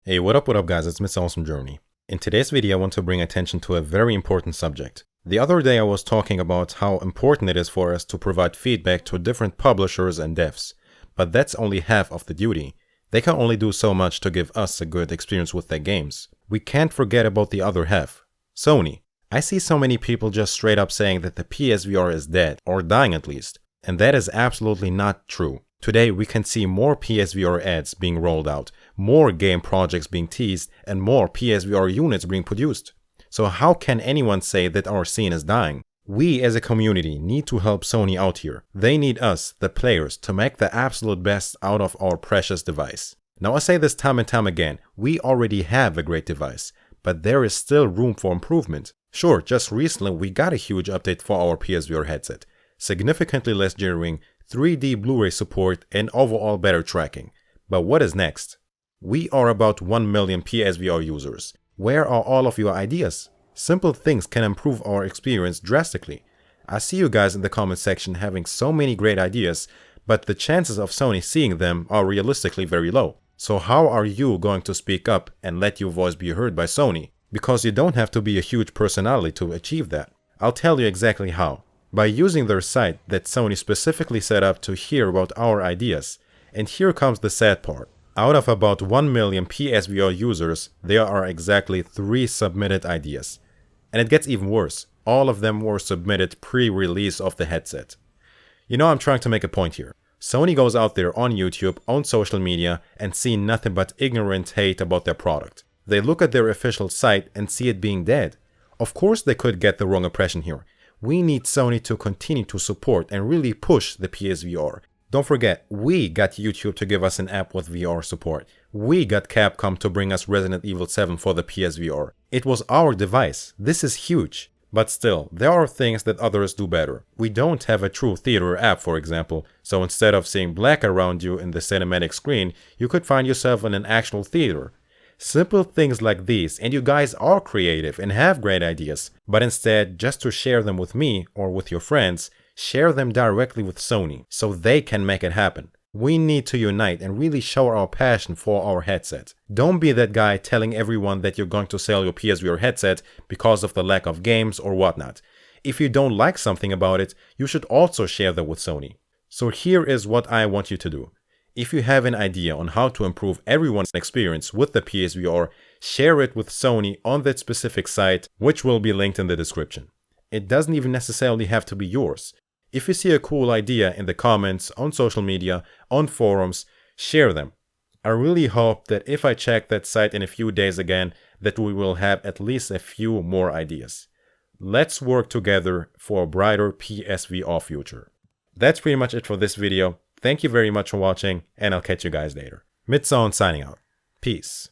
Hey, what up guys, it's Mitsuownes from Germany. In today's video I want to bring attention to a very important subject. The other day I was talking about how important it is for us to provide feedback to different publishers and devs. But that's only half of the duty. They can only do so much to give us a good experience with their games. We can't forget about the other half. Sony. I see so many people just straight up saying that the PSVR is dead, or dying at least. And that is absolutely not true. Today we can see more PSVR ads being rolled out, more game projects being teased, and more PSVR units being produced. So how can anyone say that our scene is dying? We as a community need to help Sony out here. They need us, the players, to make the absolute best out of our precious device. Now I say this time and time again, we already have a great device, but there is still room for improvement. Sure, just recently we got a huge update for our PSVR headset. Significantly less jittering, 3D Blu-ray support, and overall better tracking. But what is next? We are about 1 million PSVR users. Where are all of your ideas? Simple things can improve our experience drastically. I see you guys in the comment section having so many great ideas, but the chances of Sony seeing them are realistically very low. So how are you going to speak up and let your voice be heard by Sony? Because you don't have to be a huge personality to achieve that. I'll tell you exactly how. By using their site that Sony specifically set up to hear about our ideas. And here comes the sad part. Out of about 1 million PSVR users, there are exactly 3 submitted ideas. And it gets even worse. All of them were submitted pre-release of the headset. You know, I'm trying to make a point here. Sony goes out there on YouTube, on social media, and see nothing but ignorant hate about their product. They look at their official site and see it being dead. Of course they could get the wrong impression here. We need Sony to continue to support and really push the PSVR. Don't forget, we got YouTube to give us an app with VR support. We got Capcom to bring us Resident Evil 7 for the PSVR. It was our device. This is huge. But still, there are things that others do better. We don't have a true theater app, for example, so instead of seeing black around you in the cinematic screen, you could find yourself in an actual theater. Simple things like these, and you guys are creative and have great ideas, but instead, just to share them with me or with your friends, share them directly with Sony, so they can make it happen. We need to unite and really show our passion for our headset. Don't be that guy telling everyone that you're going to sell your PSVR headset because of the lack of games or whatnot. If you don't like something about it, you should also share that with Sony. So here is what I want you to do. If you have an idea on how to improve everyone's experience with the PSVR, share it with Sony on that specific site, which will be linked in the description. It doesn't even necessarily have to be yours. If you see a cool idea in the comments, on social media, on forums, share them. I really hope that if I check that site in a few days again, that we will have at least a few more ideas. Let's work together for a brighter PSVR future. That's pretty much it for this video. Thank you very much for watching, and I'll catch you guys later. Mitsuownes signing out. Peace.